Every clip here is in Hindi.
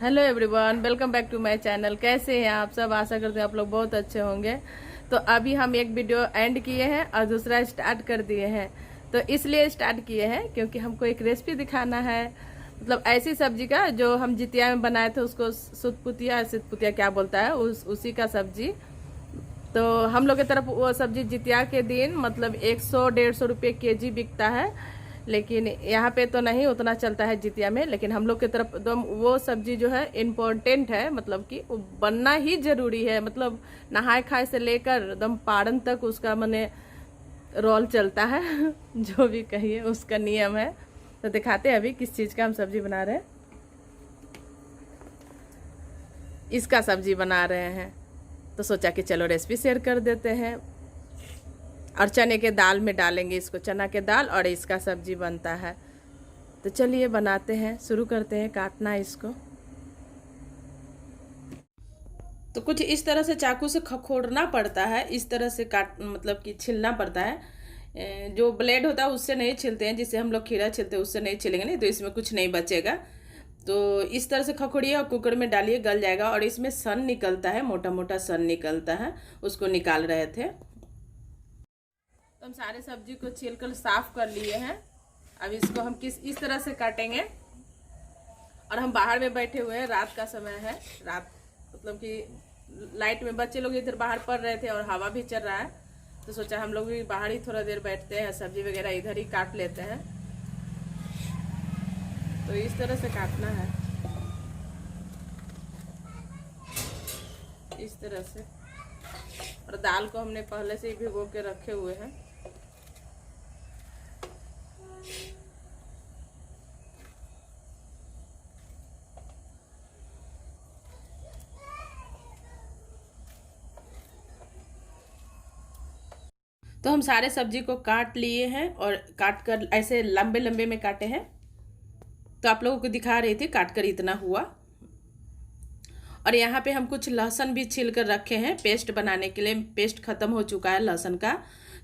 Hello everyone, welcome back to my channel. कैसे हैं आप सब? आशा करते हैं आप लोग बहुत अच्छे होंगे। तो अभी हम एक वीडियो एंड किए हैं और दूसरा स्टार्ट कर दिए हैं। तो इसलिए स्टार्ट किए हैं क्योंकि हमको एक रेसिपी दिखाना है, मतलब ऐसी सब्जी का जो हम जितिया में बनाए थे, उसको सितपुतिया क्या बोलता है, उसी का सब्जी। तो हम लोग की तरफ वो सब्जी जितिया के दिन मतलब 100-150 रुपये केजी बिकता है, लेकिन यहाँ पे तो नहीं उतना चलता है जितिया में। लेकिन हम लोग की तरफ एकदम वो सब्जी जो है इम्पोर्टेंट है, मतलब कि वो बनना ही जरूरी है। मतलब नहाए खाए से लेकर एकदम पारण तक उसका मने रोल चलता है जो भी कहिए उसका नियम है। तो दिखाते हैं अभी किस चीज़ का हम सब्जी बना रहे हैं। इसका सब्जी बना रहे हैं, तो सोचा कि चलो रेसिपी शेयर कर देते हैं। और चने के दाल में डालेंगे इसको, चना के दाल, और इसका सब्जी बनता है। तो चलिए बनाते हैं, शुरू करते हैं काटना इसको। तो कुछ इस तरह से चाकू से खखोड़ना पड़ता है, इस तरह से काट मतलब कि छिलना पड़ता है। जो ब्लेड होता है उससे नहीं छिलते हैं, जिससे हम लोग खीरा छिलते हैं उससे नहीं छिलेंगे, नहीं तो इसमें कुछ नहीं बचेगा। तो इस तरह से खखोड़िए और कुकर में डालिए, गल जाएगा। और इसमें सन निकलता है, मोटा मोटा सन निकलता है, उसको निकाल रहे थे। तो हम सारे सब्जी को छील कर साफ कर लिए हैं। अब इसको हम इस तरह से काटेंगे। और हम बाहर में बैठे हुए हैं, रात का समय है। रात मतलब कि लाइट में बच्चे लोग इधर बाहर पढ़ रहे थे और हवा भी चल रहा है, तो सोचा हम लोग भी बाहर ही थोड़ा देर बैठते हैं, सब्जी वगैरह इधर ही काट लेते हैं। तो इस तरह से काटना है, इस तरह से। और दाल को हमने पहले से ही भिगो के रखे हुए हैं। तो हम सारे सब्जी को काट लिए हैं और काट कर ऐसे लंबे लंबे में काटे हैं। तो आप लोगों को दिखा रही थी काट कर इतना हुआ। और यहाँ पे हम कुछ लहसुन भी छील कर रखे हैं पेस्ट बनाने के लिए। पेस्ट खत्म हो चुका है लहसुन का,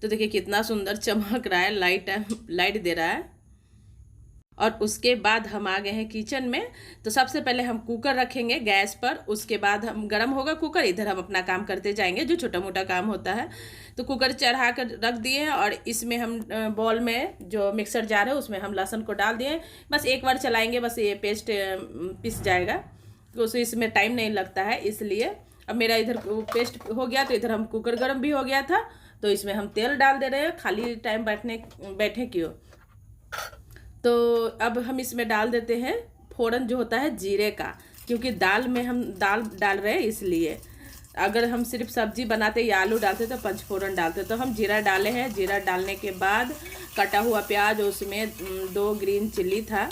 तो देखिए कितना सुंदर चमक रहा है, लाइट दे रहा है। और उसके बाद हम आ गए हैं किचन में। तो सबसे पहले हम कुकर रखेंगे गैस पर, उसके बाद हम गर्म होगा कुकर, इधर हम अपना काम करते जाएंगे जो छोटा मोटा काम होता है। तो कुकर चढ़ा कर रख दिए हैं और इसमें हम बॉल में जो मिक्सर जार है उसमें हम लहसुन को डाल दिए। बस एक बार चलाएंगे, बस ये पेस्ट पिस जाएगा, तो इसमें टाइम नहीं लगता है। इसलिए अब मेरा इधर पेस्ट हो गया, तो इधर हम कुकर गर्म भी हो गया था, तो इसमें हम तेल डाल दे रहे हैं, खाली टाइम बैठे क्यों। तो अब हम इसमें डाल देते हैं फोड़न जो होता है जीरे का, क्योंकि दाल में हम दाल डाल रहे हैं इसलिए। अगर हम सिर्फ सब्जी बनाते या आलू डालते तो पंचफोरन डालते। तो हम जीरा डाले हैं। जीरा डालने के बाद कटा हुआ प्याज, उसमें 2 ग्रीन चिल्ली था,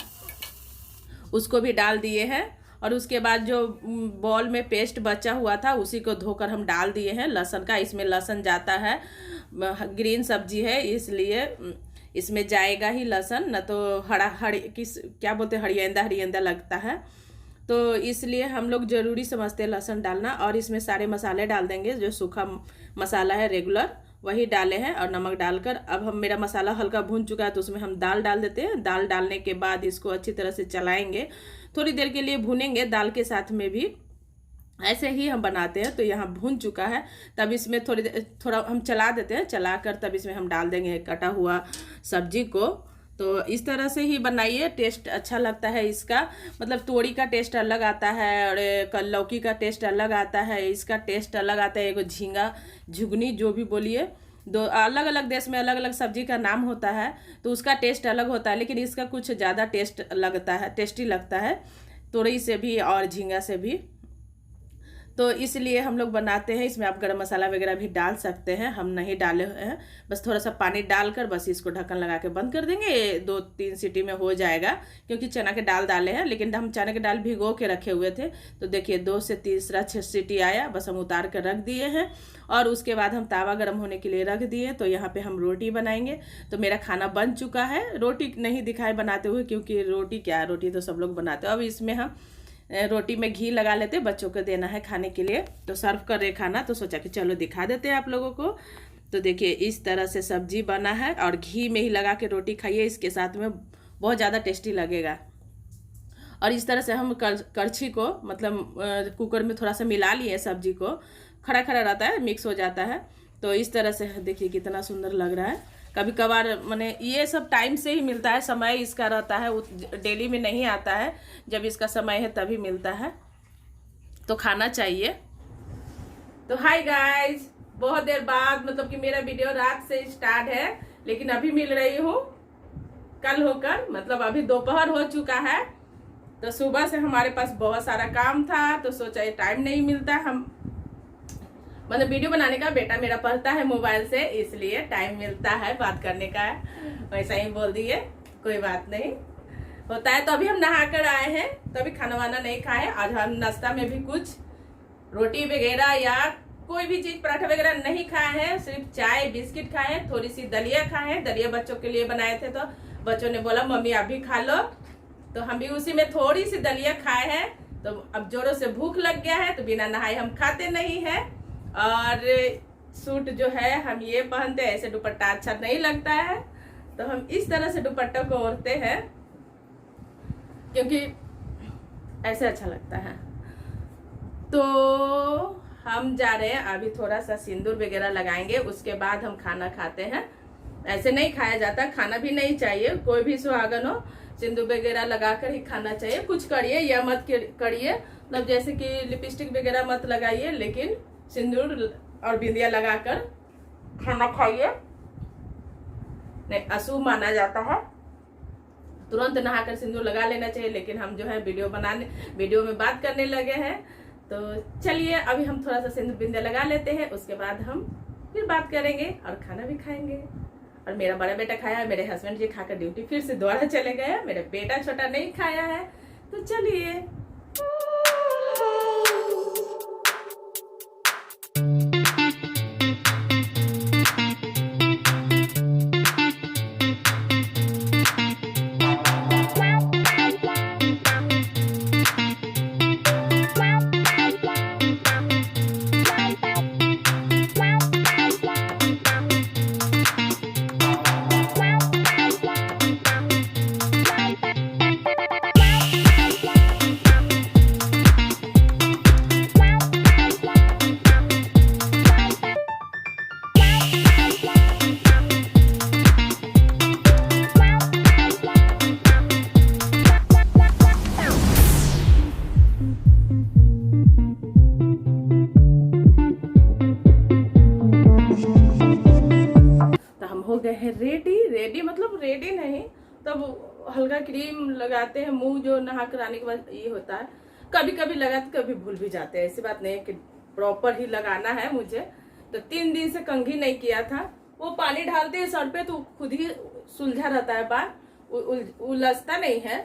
उसको भी डाल दिए हैं। और उसके बाद जो बॉल में पेस्ट बचा हुआ था उसी को धोकर हम डाल दिए हैं लहसुन का। इसमें लहसुन जाता है, ग्रीन सब्जी है इसलिए इसमें जाएगा ही लहसुन, न तो क्या बोलते हैं, हरियंदा लगता है। तो इसलिए हम लोग ज़रूरी समझते हैं लहसुन डालना। और इसमें सारे मसाले डाल देंगे, जो सूखा मसाला है रेगुलर वही डाले हैं, और नमक डालकर अब हम मेरा मसाला हल्का भून चुका है, तो उसमें हम दाल डाल देते हैं। दाल डालने के बाद इसको अच्छी तरह से चलाएंगे, थोड़ी देर के लिए भूनेंगे दाल के साथ में भी, ऐसे ही हम बनाते हैं। तो यहाँ भून चुका है, तब इसमें थोड़ा हम चला देते हैं, चलाकर तब इसमें हम डाल देंगे कटा हुआ सब्जी को। तो इस तरह से ही बनाइए, टेस्ट अच्छा लगता है इसका। मतलब तोरी का टेस्ट अलग आता है और लौकी का टेस्ट अलग आता है, इसका टेस्ट अलग आता है। एगो झींगा, झुगनी, जो भी बोलिए, दो अलग अलग देश में अलग अलग सब्जी का नाम होता है, तो उसका टेस्ट अलग होता है। लेकिन इसका कुछ ज़्यादा टेस्टी लगता है, तोरी से भी और झींगा से भी। तो इसलिए हम लोग बनाते हैं। इसमें आप गरम मसाला वगैरह भी डाल सकते हैं, हम नहीं डाले हैं। बस थोड़ा सा पानी डालकर बस इसको ढक्कन लगा के बंद कर देंगे, 2-3 सीटी में हो जाएगा। क्योंकि चना के दाल डाले हैं, लेकिन हम चना के दाल भिगो के रखे हुए थे। तो देखिए 2 से तीसरा 6 सीटी आया, बस हम उतार कर रख दिए हैं। और उसके बाद हम तावा गर्म होने के लिए रख दिए। तो यहाँ पे हम रोटी बनाएंगे। तो मेरा खाना बन चुका है। रोटी नहीं दिखाए बनाते हुए, क्योंकि रोटी तो सब लोग बनाते हैं। अब इसमें हम रोटी में घी लगा लेते, बच्चों को देना है खाने के लिए, तो सर्व कर रहे खाना, तो सोचा कि चलो दिखा देते हैं आप लोगों को। तो देखिए इस तरह से सब्जी बना है, और घी में ही लगा के रोटी खाइए, इसके साथ में बहुत ज़्यादा टेस्टी लगेगा। और इस तरह से हम करछी को मतलब कुकर में थोड़ा सा मिला लिए सब्जी को, खड़ा खड़ा रहता है, मिक्स हो जाता है। तो इस तरह से देखिए कितना सुंदर लग रहा है। कभी कभार मैंने ये सब टाइम से ही मिलता है, समय इसका रहता है, डेली में नहीं आता है। जब इसका समय है तभी मिलता है, तो खाना चाहिए। तो हाय गाइस, बहुत देर बाद मतलब कि मेरा वीडियो रात से स्टार्ट है, लेकिन अभी मिल रही हूँ कल होकर, मतलब अभी दोपहर हो चुका है। तो सुबह से हमारे पास बहुत सारा काम था, तो सोचा ये टाइम नहीं मिलता, हम मतलब वीडियो बनाने का। बेटा मेरा पढ़ता है मोबाइल से, इसलिए टाइम मिलता है बात करने का। वैसा ही बोल दिए, कोई बात नहीं, होता है। तो अभी हम नहा कर आए हैं, तो अभी खाना वाना नहीं खाए। आज हम नाश्ता में भी कुछ रोटी वगैरह या कोई भी चीज, पराठा वगैरह नहीं खाए हैं, सिर्फ चाय बिस्किट खाए हैं, थोड़ी सी दलिया खाए हैं। दलिया बच्चों के लिए बनाए थे, तो बच्चों ने बोला मम्मी आप भी खा लो, तो हम भी उसी में थोड़ी सी दलिया खाए हैं। तो अब जोरों से भूख लग गया है, तो बिना नहाए हम खाते नहीं है। और सूट जो है हम ये पहनते हैं, ऐसे दुपट्टा अच्छा नहीं लगता है, तो हम इस तरह से दुपट्टा को ओढ़ते हैं, क्योंकि ऐसे अच्छा लगता है। तो हम जा रहे हैं अभी, थोड़ा सा सिंदूर वगैरह लगाएंगे, उसके बाद हम खाना खाते हैं। ऐसे नहीं खाया जाता, खाना भी नहीं चाहिए, कोई भी सुहागन हो सिंदूर वगैरह लगाकर ही खाना चाहिए। कुछ करिए या मत करिए, मतलब जैसे कि लिपस्टिक वगैरह मत लगाइए, लेकिन सिंदूर और बिंदिया लगाकर खाना खाइए, नहीं अशुभ माना जाता है। तुरंत नहाकर सिंदूर लगा लेना चाहिए, लेकिन हम जो है वीडियो में बात करने लगे हैं। तो चलिए अभी हम थोड़ा सा सिंदूर बिंदिया लगा लेते हैं, उसके बाद हम फिर बात करेंगे और खाना भी खाएंगे। और मेरा बड़ा बेटा खाया है, मेरे हस्बैंड जी खाकर ड्यूटी फिर से दोबारा चले गए, मेरा बेटा छोटा नहीं खाया है। तो चलिए हो गए हैं रेडी मतलब रेडी नहीं, तब हल्का क्रीम लगाते हैं, मुंह जो नहा कर आने के बाद ये होता है, कभी कभी लगाते कभी भूल भी जाते हैं। ऐसी बात नहीं है कि प्रॉपर ही लगाना है मुझे। तो 3 दिन से कंघी नहीं किया था, वो पानी डालते हैं सर पे तो खुद ही सुलझा रहता है, बाल उलझता नहीं है।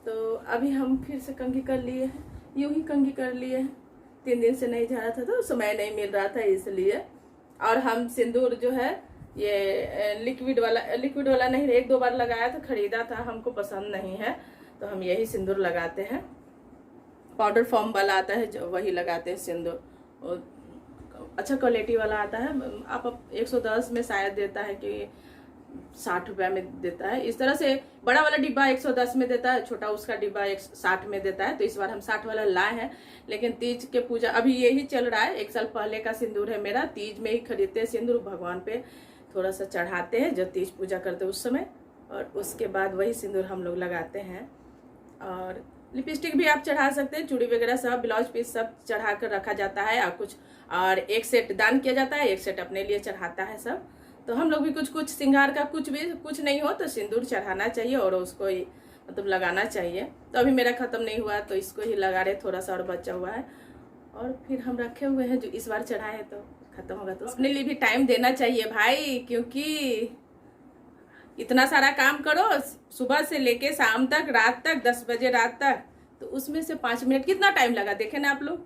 तो अभी हम फिर से कंघी कर लिए हैं, यूं ही कंघी कर लिए हैं। 3 दिन से नहीं जा रहा था, तो समय नहीं मिल रहा था इसलिए। और हम सिंदूर जो है ये लिक्विड वाला नहीं, 1-2 बार लगाया था, खरीदा था, हमको पसंद नहीं है, तो हम यही सिंदूर लगाते हैं। पाउडर फॉर्म वाला आता है जो, वही लगाते हैं सिंदूर। अच्छा क्वालिटी वाला आता है, आप 110 में शायद देता है कि 60 रुपया में देता है। इस तरह से बड़ा वाला डिब्बा 110 में देता है, छोटा उसका डिब्बा 60 में देता है। तो इस बार हम 60 वाला लाए हैं, लेकिन तीज के पूजा अभी यही चल रहा है। 1 साल पहले का सिंदूर है मेरा, तीज में ही खरीदते हैं सिंदूर, भगवान पे थोड़ा सा चढ़ाते हैं जो तीज पूजा करते हैं उस समय, और उसके बाद वही सिंदूर हम लोग लगाते हैं। और लिपस्टिक भी आप चढ़ा सकते हैं, चूड़ी वगैरह सब, ब्लाउज पीस सब चढ़ा कर रखा जाता है, और 1 सेट दान किया जाता है, 1 सेट अपने लिए चढ़ाता है सब। तो हम लोग भी कुछ श्रृंगार का कुछ नहीं हो तो सिंदूर चढ़ाना चाहिए और उसको ही मतलब लगाना चाहिए। तो अभी मेरा खत्म नहीं हुआ, तो इसको ही लगा रहे, थोड़ा सा और बचा हुआ है, और फिर हम रखे हुए हैं जो इस बार चढ़ाए, तो खत्म होगा तो अपने लिए भी टाइम देना चाहिए भाई, क्योंकि इतना सारा काम करो सुबह से लेके शाम तक, रात तक, 10 बजे रात तक, तो उसमें से 5 मिनट, कितना टाइम लगा देखे ना आप लोग,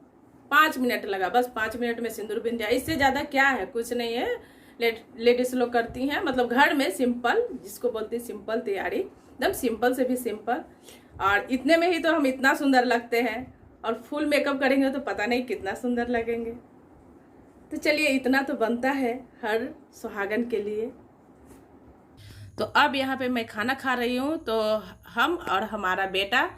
5 मिनट लगा, बस 5 मिनट में सिंदूर बिन जाए। इससे ज्यादा क्या है, कुछ नहीं है। लेडीज लोग करती हैं, मतलब घर में सिंपल, जिसको बोलते हैं सिंपल तैयारी, एकदम सिंपल से भी सिंपल, और इतने में ही तो हम इतना सुंदर लगते हैं। और फुल मेकअप करेंगे तो पता नहीं कितना सुंदर लगेंगे। तो चलिए इतना तो बनता है हर सुहागन के लिए। तो अब यहाँ पे मैं खाना खा रही हूँ, तो हम और हमारा बेटा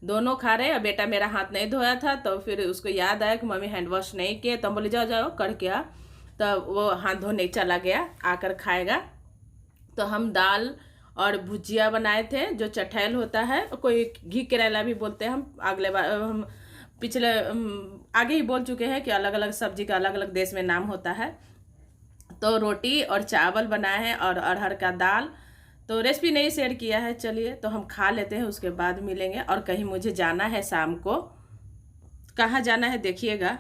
दोनों खा रहे हैं। बेटा मेरा हाथ नहीं धोया था, तो फिर उसको याद आया कि मम्मी हैंड वॉश नहीं किए, तो हम बोले जाओ जाओ करके आ। तो वो हाथ धोने चला गया, आकर खाएगा। तो हम दाल और भुजिया बनाए थे, जो चठैल होता है, कोई घी करेला भी बोलते हैं। हम अगले बार हम पिछले आगे ही बोल चुके हैं कि अलग अलग सब्जी का अलग अलग देश में नाम होता है। तो रोटी और चावल बनाए हैं और अरहर का दाल। तो रेसिपी नहीं शेयर किया है, चलिए तो हम खा लेते हैं, उसके बाद मिलेंगे। और कहीं मुझे जाना है शाम को, कहाँ जाना है देखिएगा।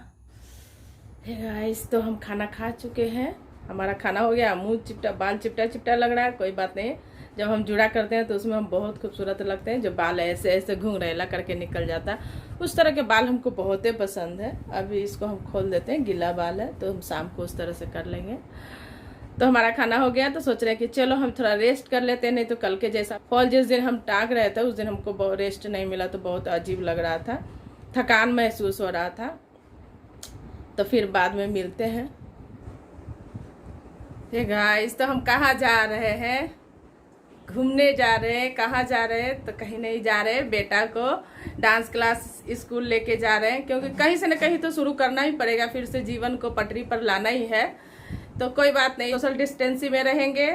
गाइस तो हम खाना खा चुके हैं, हमारा खाना हो गया। मुंह चिपटा, बाल चिपटा चिपटा लग रहा है, कोई बात नहीं। जब हम जुड़ा करते हैं तो उसमें हम बहुत खूबसूरत लगते हैं। जो बाल ऐसे ऐसे घुंघरेला करके निकल जाता है, उस तरह के बाल हमको बहुत ही पसंद है। अभी इसको हम खोल देते हैं, गीला बाल है, तो हम शाम को उस तरह से कर लेंगे। तो हमारा खाना हो गया, तो सोच रहे हैं कि चलो हम थोड़ा रेस्ट कर लेते हैं, नहीं तो कल के जैसा फॉल जिस दिन हम टाँग रहे थे उस दिन हमको बहुत रेस्ट नहीं मिला, तो बहुत अजीब लग रहा था, थकान महसूस हो रहा था। तो फिर बाद में मिलते हैं। हे गाइस, तो हम कहाँ जा रहे हैं? घूमने जा रहे हैं। कहाँ जा रहे हैं? तो कहीं नहीं जा रहे हैं, बेटा को डांस क्लास स्कूल लेके जा रहे हैं, क्योंकि कहीं से न कहीं तो शुरू करना ही पड़ेगा, फिर से जीवन को पटरी पर लाना ही है। तो कोई बात नहीं, सोशल डिस्टेंसिंग में रहेंगे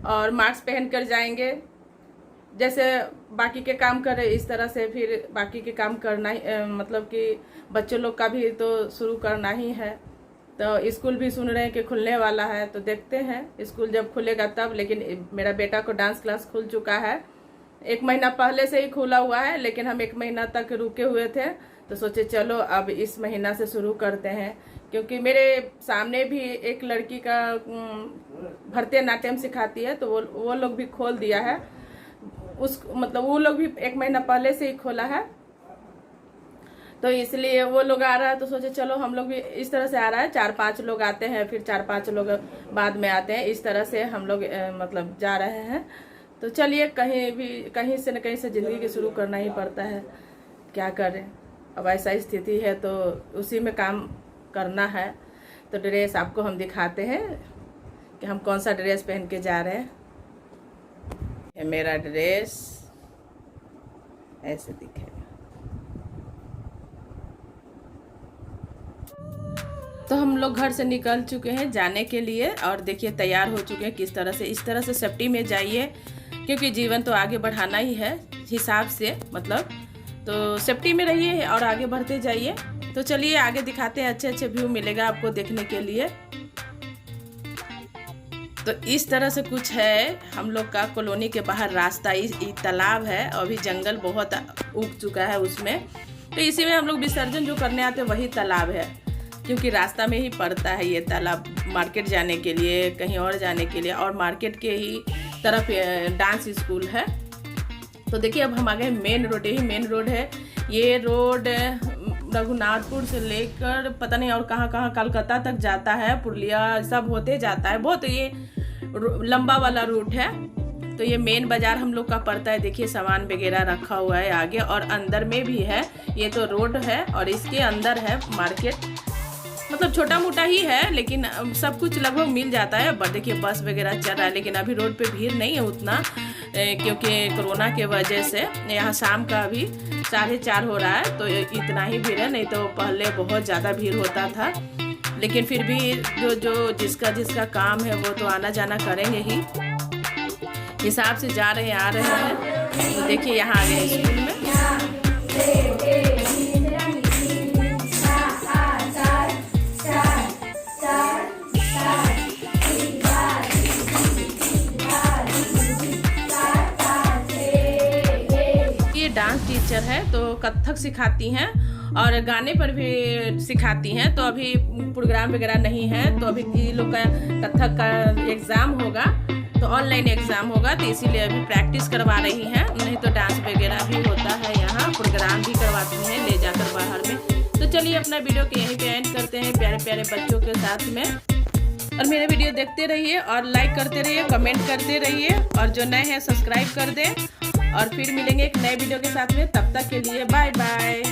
और मास्क पहन कर जाएंगे। जैसे बाकी के काम कर रहे इस तरह से फिर बाकी के काम करना ही, मतलब कि बच्चों लोग का भी तो शुरू करना ही है। तो स्कूल भी सुन रहे हैं कि खुलने वाला है, तो देखते हैं स्कूल जब खुलेगा तब। लेकिन मेरा बेटा को डांस क्लास खुल चुका है, 1 महीना पहले से ही खुला हुआ है, लेकिन हम 1 महीना तक रुके हुए थे। तो सोचे चलो अब इस महीना से शुरू करते हैं, क्योंकि मेरे सामने भी एक लड़की का भरतनाट्यम सिखाती है, तो वो लोग भी खोल दिया है। मतलब वो लोग भी 1 महीना पहले से ही खोला है, तो इसलिए वो लोग आ रहा है। तो सोचे चलो हम लोग भी इस तरह से आ रहा है, 4-5 लोग आते हैं, फिर 4-5 लोग बाद में आते हैं, इस तरह से हम लोग मतलब जा रहे हैं। तो चलिए, कहीं से न कहीं से ज़िंदगी की शुरू करना ही पड़ता है, क्या करें। अब ऐसा स्थिति है तो उसी में काम करना है। तो ड्रेस आपको हम दिखाते हैं कि हम कौन सा ड्रेस पहन के जा रहे हैं। ये मेरा ड्रेस ऐसे दिखेगा। तो हम लोग घर से निकल चुके हैं जाने के लिए, और देखिए तैयार हो चुके हैं किस तरह से। इस तरह से सेफ्टी में जाइए, क्योंकि जीवन तो आगे बढ़ाना ही है हिसाब से, मतलब तो सेफ्टी में रहिए और आगे बढ़ते जाइए। तो चलिए आगे दिखाते हैं, अच्छे अच्छे व्यू मिलेगा आपको देखने के लिए। तो इस तरह से कुछ है हम लोग का कॉलोनी के बाहर रास्ता। तालाब है, अभी जंगल बहुत उग चुका है उसमें, तो इसी में हम लोग विसर्जन जो करने आते हैं वही तालाब है, क्योंकि रास्ता में ही पड़ता है ये तालाब, मार्केट जाने के लिए, कहीं और जाने के लिए। और मार्केट के ही तरफ डांस स्कूल है। तो देखिए अब हम आ गए मेन रोड, यही मेन रोड है। ये रोड रघुनाथपुर से लेकर पता नहीं और कहाँ कहाँ कलकत्ता तक जाता है, पुरलिया सब होते जाता है, बहुत ये लंबा वाला रूट है। तो ये मेन बाजार हम लोग का पड़ता है। देखिए सामान वगैरह रखा हुआ है आगे, और अंदर में भी है। ये तो रोड है और इसके अंदर है मार्केट, मतलब छोटा मोटा ही है, लेकिन सब कुछ लगभग मिल जाता है। बट देखिए बस वगैरह चल रहा है, लेकिन अभी रोड पे भीड़ नहीं है उतना, क्योंकि कोरोना के वजह से यहाँ शाम का अभी 4:30 हो रहा है, तो इतना ही भीड़ है, नहीं तो पहले बहुत ज़्यादा भीड़ होता था। लेकिन फिर भी जो जिसका काम है वो तो आना जाना करेंगे ही, हिसाब से जा रहे हैं आ रहे हैं। तो देखिए यहाँ आ गए स्कूल में। डांस टीचर है, तो कथक सिखाती हैं और गाने पर भी सिखाती हैं। तो अभी प्रोग्राम वगैरह नहीं है, तो अभी ये लोग का कथक का एग्ज़ाम होगा, तो ऑनलाइन एग्ज़ाम होगा, तो इसीलिए अभी प्रैक्टिस करवा रही हैं। नहीं तो डांस वगैरह भी होता है यहाँ, प्रोग्राम भी करवाती हैं ले जाकर बाहर में। तो चलिए अपना वीडियो को यहीं पे एंड करते हैं प्यारे प्यारे बच्चों के साथ में। और मेरे वीडियो देखते रहिए और लाइक करते रहिए, कमेंट करते रहिए, और जो नए हैं सब्सक्राइब कर दें। और फिर मिलेंगे एक नए वीडियो के साथ में, तब तक के लिए बाय बाय।